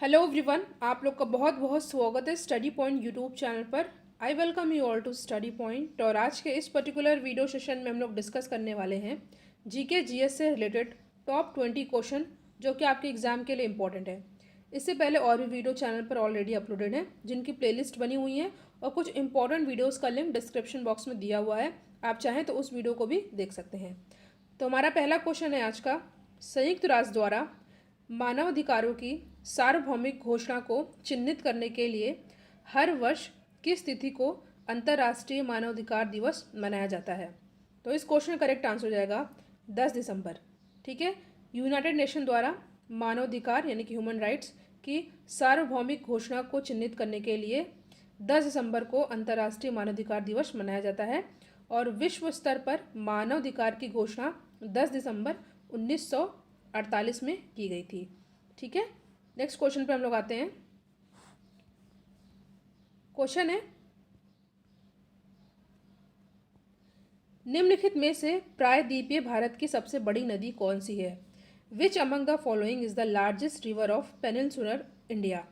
Hello everyone, आप लोग का बहुत बहुत स्वागत है स्टडी पॉइंट यूट्यूब चैनल पर। I welcome you all to study point. और आज के इस पर्टिकुलर वीडियो सेशन में हम लोग डिस्कस करने वाले हैं जीके जीएस से रिलेटेड टॉप 20 क्वेश्चन जो कि आपके एग्जाम के लिए इंपॉर्टेंट है। इससे पहले और भी वीडियो चैनल पर ऑलरेडी अपलोडेड है जिनकी प्लेलिस्ट बनी हुई है और कुछ इंपॉर्टेंट वीडियोज़ का लिंक डिस्क्रिप्शन बॉक्स में दिया हुआ है, आप चाहें तो उस वीडियो को भी देख सकते हैं। तो हमारा पहला क्वेश्चन है आज का, संयुक्त राष्ट्र द्वारा मानवाधिकारों की सार्वभौमिक घोषणा को चिन्हित करने के लिए हर वर्ष किस तिथि को अंतर्राष्ट्रीय मानवाधिकार दिवस मनाया जाता है? तो इस क्वेश्चन का करेक्ट आंसर हो जाएगा 10 दिसंबर। ठीक है, यूनाइटेड नेशन द्वारा मानवाधिकार यानी कि ह्यूमन राइट्स की सार्वभौमिक घोषणा को चिन्हित करने के लिए 10 दिसंबर को अंतर्राष्ट्रीय मानवाधिकार दिवस मनाया जाता है और विश्व स्तर पर मानवाधिकार की घोषणा 10 दिसंबर 1948 में की गई थी। ठीक है, नेक्स्ट क्वेश्चन पे हम लोग आते हैं। क्वेश्चन है, निम्नलिखित में से प्रायद्वीपीय भारत की सबसे बड़ी नदी कौन सी है? Which among the following is the largest river of peninsular India?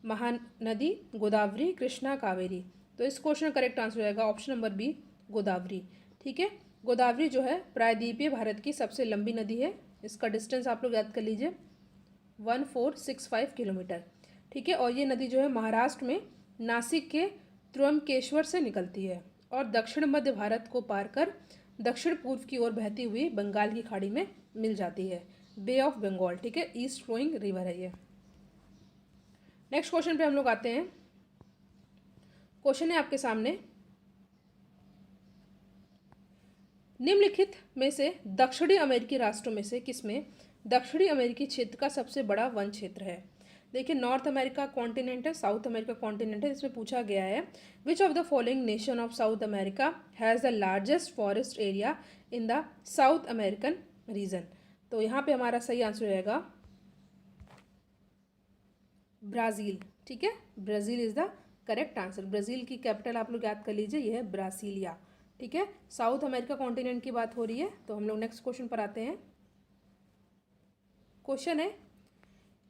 Mahanadi, Godavari, Krishna, Kaveri. तो इस क्वेश्चन का करेक्ट आंसर हो जाएगा ऑप्शन नंबर बी, गोदावरी। ठीक है, गोदावरी जो है प्रायद्वीपीय भारत की सबसे लंबी नदी है। इसका डिस्टेंस आप लोग याद कर लीजिए, 1465 किलोमीटर। ठीक है, और ये नदी जो है महाराष्ट्र में नासिक के त्र्यंबकेश्वर से निकलती है और दक्षिण मध्य भारत को पार कर दक्षिण पूर्व की ओर बहती हुई बंगाल की खाड़ी में मिल जाती है, बे ऑफ बंगाल। ठीक है, ईस्ट फ्लोइंग रिवर है ये। नेक्स्ट क्वेश्चन पे हम लोग आते हैं। क्वेश्चन है आपके सामने, निम्नलिखित में से दक्षिणी अमेरिकी राष्ट्रों में से किसमें दक्षिणी अमेरिकी क्षेत्र का सबसे बड़ा वन क्षेत्र है? देखिए, नॉर्थ अमेरिका कॉन्टिनेंट है, साउथ अमेरिका कॉन्टिनेंट है। इसमें पूछा गया है which of the following nation of south America has the largest forest area in the south American region? तो यहाँ पे हमारा सही आंसर रहेगा ब्राज़ील। ठीक है, Brazil is the correct answer. Brazil की कैपिटल आप लोग याद कर लीजिए, यह है ब्रासीलिया। ठीक है, साउथ अमेरिका कॉन्टिनेंट की बात हो रही है। तो हम लोग नेक्स्ट क्वेश्चन पर आते हैं। क्वेश्चन है,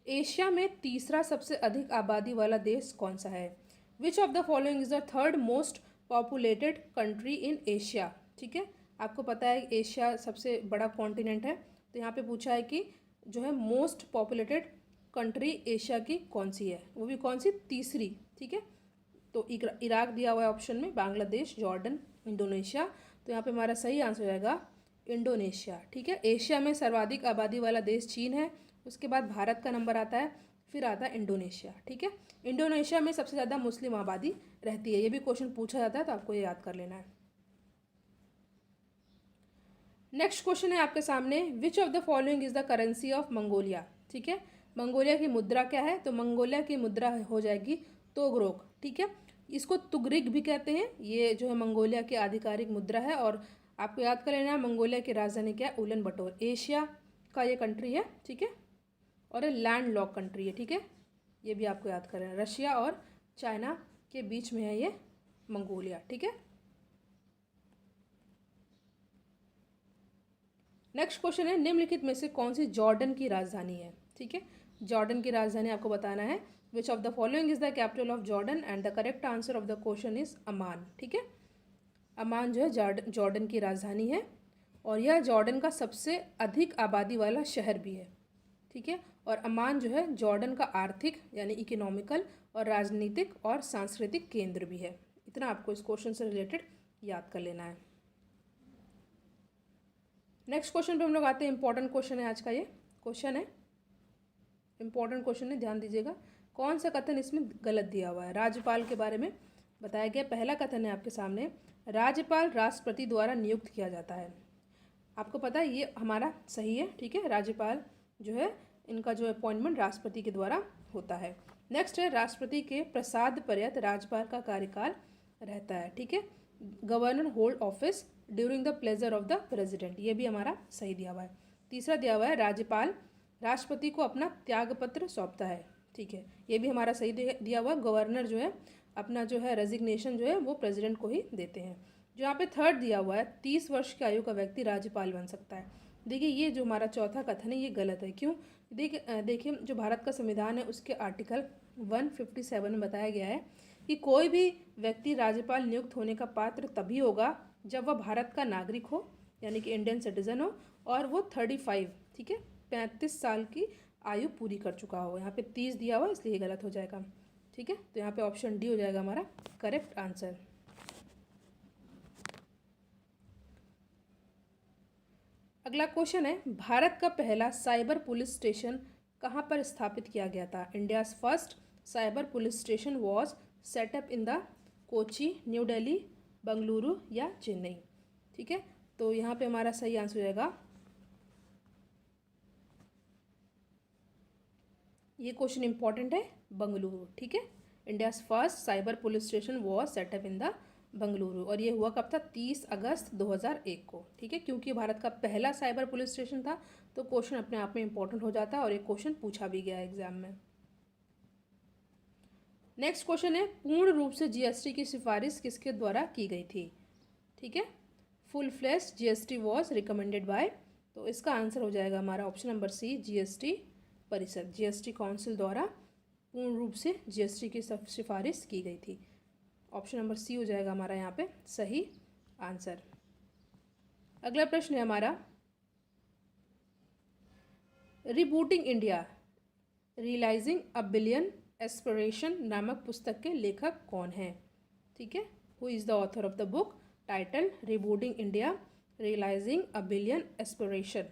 एशिया में तीसरा सबसे अधिक आबादी वाला देश कौन सा है? Which of the following is the third most populated country in Asia? ठीक है, आपको पता है एशिया सबसे बड़ा कॉन्टिनेंट है, तो यहाँ पे पूछा है कि जो है मोस्ट पॉपुलेटेड कंट्री एशिया की कौन सी है, वो भी कौन सी, तीसरी। ठीक है, तो इराक दिया हुआ है ऑप्शन में, बांग्लादेश, जॉर्डन, इंडोनेशिया। तो यहाँ पे हमारा सही आंसर हो जाएगा इंडोनेशिया। ठीक है, एशिया में सर्वाधिक आबादी वाला देश चीन है, उसके बाद भारत का नंबर आता है, फिर आता है इंडोनेशिया। ठीक है, इंडोनेशिया में सबसे ज़्यादा मुस्लिम आबादी रहती है। ये भी क्वेश्चन पूछा जाता है तो आपको ये याद कर लेना है। नेक्स्ट क्वेश्चन है आपके सामने, विच of the following is the currency of Mongolia? ठीक है, मंगोलिया की मुद्रा क्या है? तो मंगोलिया की मुद्रा हो जाएगी तोगरोक। ठीक है, इसको तुगरिक भी कहते हैं। ये जो है मंगोलिया की आधिकारिक मुद्रा है और आपको याद कर लेना है मंगोलिया की राजधानी क्या है, उलन बटोर। एशिया का ये कंट्री है। ठीक है, और ये लैंड लॉक कंट्री है। ठीक है, ये भी आपको याद करना है, रशिया और चाइना के बीच में है ये मंगोलिया। ठीक है, नेक्स्ट क्वेश्चन है, निम्नलिखित में से कौन सी जॉर्डन की राजधानी है? ठीक है, जॉर्डन की राजधानी आपको बताना है। Which of the following is the capital of Jordan? And the correct answer of the question is Amman. ठीक है, अमान जो है जॉर्डन की राजधानी है और यह जॉर्डन का सबसे अधिक आबादी वाला शहर भी है। ठीक है, और अमान जो है जॉर्डन का आर्थिक यानी इकोनॉमिकल और राजनीतिक और सांस्कृतिक केंद्र भी है। इतना आपको इस क्वेश्चन से रिलेटेड याद कर लेना है। नेक्स्ट क्वेश्चन पे हम लोग आते हैं। इंपॉर्टेंट क्वेश्चन है आज का, ये क्वेश्चन है इंपॉर्टेंट क्वेश्चन है, ध्यान दीजिएगा। कौन सा कथन इसमें गलत दिया हुआ है? राज्यपाल के बारे में बताया गया। पहला कथन है आपके सामने, राज्यपाल राष्ट्रपति द्वारा नियुक्त किया जाता है। आपको पता है ये हमारा सही है। ठीक है, राज्यपाल जो है इनका जो अपॉइंटमेंट राष्ट्रपति के द्वारा होता है। नेक्स्ट है, राष्ट्रपति के प्रसाद पर्यंत राज्यपाल का कार्यकाल रहता है। ठीक है, governor hold office during the pleasure of the president. ये भी हमारा सही दिया हुआ है। तीसरा दिया हुआ है, राज्यपाल राष्ट्रपति को अपना त्यागपत्र सौंपता है। ठीक है, ये भी हमारा सही दिया हुआ। गवर्नर जो है अपना जो है रेजिग्नेशन जो है वो प्रेसिडेंट को ही देते हैं। जो यहाँ पे थर्ड दिया हुआ है, 30 वर्ष की आयु का व्यक्ति राज्यपाल बन सकता है। देखिए, ये जो हमारा चौथा कथन है ये गलत है। क्यों? देखिए जो भारत का संविधान है उसके आर्टिकल 157 में बताया गया है कि कोई भी व्यक्ति राज्यपाल नियुक्त होने का पात्र तभी होगा जब वह भारत का नागरिक हो, यानी कि इंडियन सिटीजन हो, और वो 35, ठीक है, 35 साल की आयु पूरी कर चुका हो। यहाँ पे 30 दिया हुआ इसलिए गलत हो जाएगा, ठीक है। तो यहाँ पे ऑप्शन डी हो जाएगा हमारा करेक्ट आंसर। अगला क्वेश्चन है, भारत का पहला साइबर पुलिस स्टेशन कहाँ पर स्थापित किया गया था? India's first cyber police station was setup in the Kochi, new Delhi, Bengaluru या चेन्नई, ठीक है। तो यहाँ पे हमारा सही आंसर हो जाएगा, ये क्वेश्चन इंपॉर्टेंट है, बंगलुरु, ठीक है। India's first cyber police station was setup in the Bengaluru, और ये हुआ कब था? 30 अगस्त 2001 को, ठीक है। क्योंकि भारत का पहला साइबर पुलिस स्टेशन था तो क्वेश्चन अपने आप में इंपॉर्टेंट हो जाता है और एक क्वेश्चन पूछा भी गया एग्जाम में। नेक्स्ट क्वेश्चन है, पूर्ण रूप से जीएसटी की सिफारिश किसके द्वारा की गई थी? ठीक है, full flash GST was recommended by, तो इसका आंसर हो जाएगा हमारा ऑप्शन नंबर सी, जीएसटी परिषद, जीएसटी काउंसिल द्वारा पूर्ण रूप से जीएसटी की सिफारिश की गई थी। ऑप्शन नंबर सी हो जाएगा हमारा यहाँ पे सही आंसर। अगला प्रश्न है हमारा, rebooting India realising a billion aspiration नामक पुस्तक के लेखक कौन हैं? ठीक है, who is the author of the book title rebooting India realising a billion aspiration?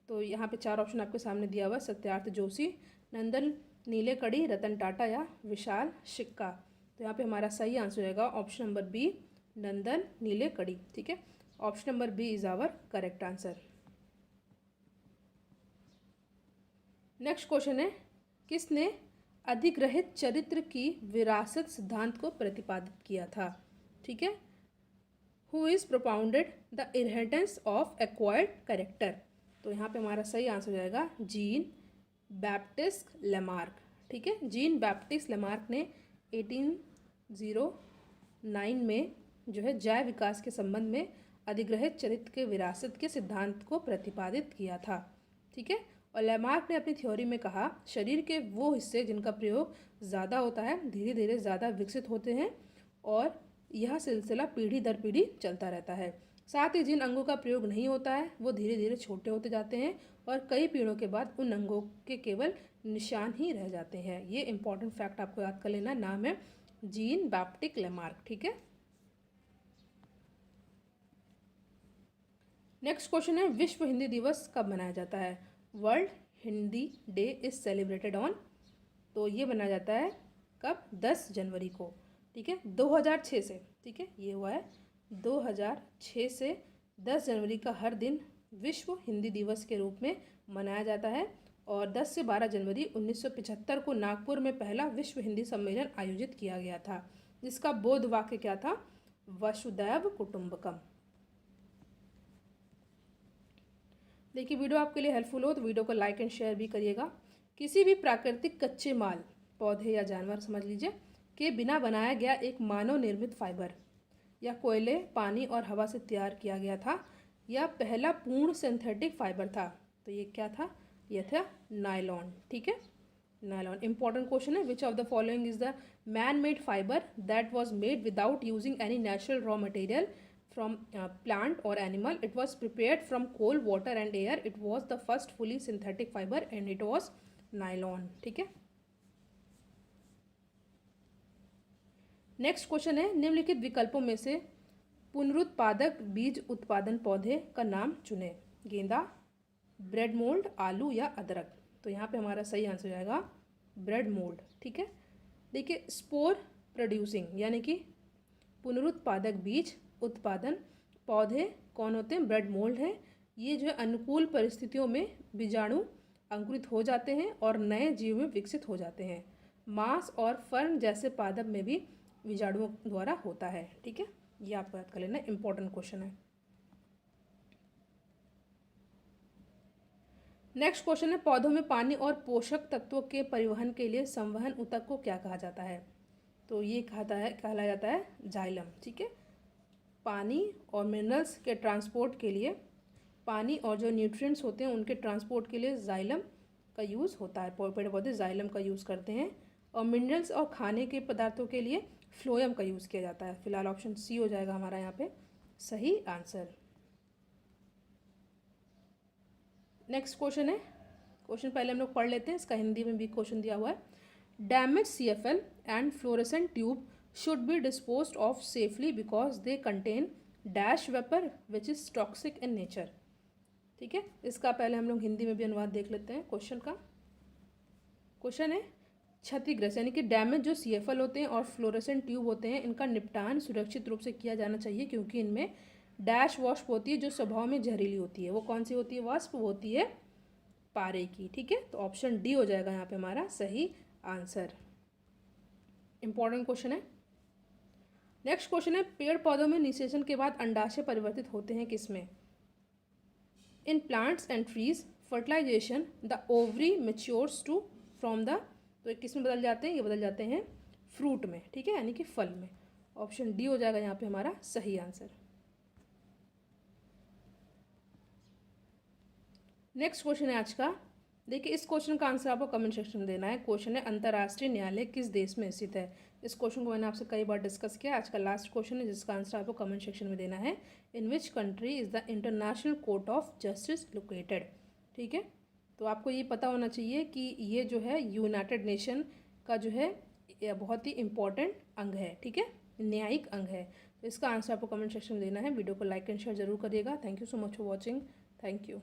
तो यहाँ पे 4 ऑप्शन आपके सामने दिया हुआ है, सत्यार्थ जोशी, नंदन नीलेकड़ी, रतन टाटा या विशाल सिक्का। तो यहाँ पे हमारा सही आंसर हो जाएगा option number B, Nandan Nilekani, ठीक है। Option number B is our correct answer. Next question है, किसने अधिग्रहित चरित्र की विरासत सिद्धांत को प्रतिपादित किया था? ठीक है, who is propounded the inheritance of acquired character? तो यहाँ पे हमारा सही आंसर हो जाएगा जीन बैप्टिस्ट लेमार्क, ठीक है। जीन बैप्टिस्ट लेमार्क ने 1809 में जो है जैव विकास के संबंध में अधिग्रहित चरित्र के विरासत के सिद्धांत को प्रतिपादित किया था, ठीक है। और लेमार्क ने अपनी थ्योरी में कहा, शरीर के वो हिस्से जिनका प्रयोग ज़्यादा होता है धीरे धीरे ज़्यादा विकसित होते हैं और यह सिलसिला पीढ़ी दर पीढ़ी चलता रहता है। साथ ही जिन अंगों का प्रयोग नहीं होता है वो धीरे धीरे छोटे होते जाते हैं और कई पीढ़ियों के बाद उन अंगों के केवल निशान ही रह जाते हैं। ये इंपॉर्टेंट फैक्ट आपको याद कर लेना, नाम है जीन बैप्टिस्ट लेमार्क, ठीक है। नेक्स्ट क्वेश्चन है, विश्व हिंदी दिवस कब मनाया जाता है? World Hindi day is celebrated on, तो ये मनाया जाता है कब? 10 जनवरी को, ठीक है, 2006 से, ठीक है, ये हुआ है 2006 से 10 जनवरी का हर दिन विश्व हिंदी दिवस के रूप में मनाया जाता है। और 10 से 12 जनवरी 1975 को नागपुर में पहला विश्व हिंदी सम्मेलन आयोजित किया गया था, जिसका बोध वाक्य क्या था? वसुदैव कुटुंबकम। देखिए, वीडियो आपके लिए हेल्पफुल हो तो वीडियो को लाइक एंड शेयर भी करिएगा। किसी भी प्राकृतिक कच्चे माल, पौधे या जानवर समझ लीजिए, के बिना बनाया गया एक मानव निर्मित फाइबर या कोयले, पानी और हवा से तैयार किया गया था, यह पहला पूर्ण सिंथेटिक फाइबर था। तो ये क्या था? यह था नायलॉन, ठीक है, नायलॉन। इंपॉर्टेंट क्वेश्चन है, which of the following is the man made fibre that was made without using any natural raw material from plant or animal? It was prepared from coal, water and air. It was the first fully synthetic fiber and it was nylon, ठीक है। Next question है, निम्नलिखित विकल्पों में से पुनरुत्पादक बीज उत्पादन पौधे का नाम चुने। गेंदा, ब्रेड मोल्ड, आलू या अदरक? तो यहाँ पे हमारा सही आंसर हो जाएगा ब्रेड मोल्ड, ठीक है। देखिए, स्पोर प्रोड्यूसिंग यानी कि पुनरुत्पादक बीज उत्पादन पौधे कौन होते हैं? ब्रेड मोल्ड है। ये जो है अनुकूल परिस्थितियों में बीजाणु अंकुरित हो जाते हैं और नए जीव में विकसित हो जाते हैं। मांस और फर्न जैसे पादप में भी बीजाणुओं द्वारा होता है, ठीक है। ये आपको याद कर लेना, इंपॉर्टेंट क्वेश्चन है। नेक्स्ट क्वेश्चन है, पौधों में पानी और पोषक तत्वों के परिवहन के लिए संवहन ऊतक को क्या कहा जाता है? तो ये कहलाया जाता है जाइलम, ठीक है। पानी और मिनरल्स के ट्रांसपोर्ट के लिए, पानी और जो न्यूट्रिएंट्स होते हैं उनके ट्रांसपोर्ट के लिए जाइलम का यूज़ होता है, पेड़ पौधे जाइलम का यूज़ करते हैं। और मिनरल्स और खाने के पदार्थों के लिए फ्लोएम का यूज़ किया जाता है। फिलहाल ऑप्शन सी हो जाएगा हमारा यहाँ पे सही आंसर। नेक्स्ट क्वेश्चन है, क्वेश्चन पहले हम लोग पढ़ लेते हैं, इसका हिंदी में भी क्वेश्चन दिया हुआ है। Damage CFL and fluorescent tube should be disposed of safely because they contain dash vapour which is toxic in nature. ठीक है, इसका पहले हम लोग हिंदी में भी अनुवाद देख लेते हैं क्वेश्चन का। क्वेश्चन है क्षतिग्रस्त यानी कि डैमेज जो CFL होते हैं और फ्लोरेसेंट ट्यूब होते हैं, इनका निपटान सुरक्षित रूप से किया जाना चाहिए क्योंकि इनमें डैश वाष्प होती है जो स्वभाव में जहरीली होती है। वो कौन सी होती है वाष्प? होती है पारे की। ठीक है, तो ऑप्शन डी हो जाएगा यहाँ पे हमारा सही आंसर। इंपॉर्टेंट क्वेश्चन है। नेक्स्ट क्वेश्चन है पेड़ पौधों में निषेचन के बाद अंडाशय परिवर्तित होते हैं किसमें? In plants and trees fertilisation the ovary matures to from the, तो ये किस में बदल जाते हैं? ये बदल जाते हैं फ्रूट में। ठीक है, यानी कि फल में। ऑप्शन डी हो जाएगा यहाँ पे हमारा सही आंसर। नेक्स्ट क्वेश्चन है आज का। देखिए इस क्वेश्चन का आंसर आपको कमेंट सेक्शन में देना है। क्वेश्चन है अंतर्राष्ट्रीय न्यायालय किस देश में स्थित है? इस क्वेश्चन को मैंने आपसे कई बार डिस्कस किया। आज का लास्ट क्वेश्चन है जिसका आंसर आपको कमेंट सेक्शन में देना है। In which country is the International Court of Justice located? ठीक है, तो आपको ये पता होना चाहिए कि ये जो है यूनाइटेड नेशन का जो है बहुत ही इंपॉर्टेंट अंग है। ठीक है, न्यायिक अंग है। तो इसका आंसर आपको कमेंट सेक्शन में देना है। वीडियो को लाइक एंड शेयर जरूर करिएगा। Thank you so much for watching. Thank you.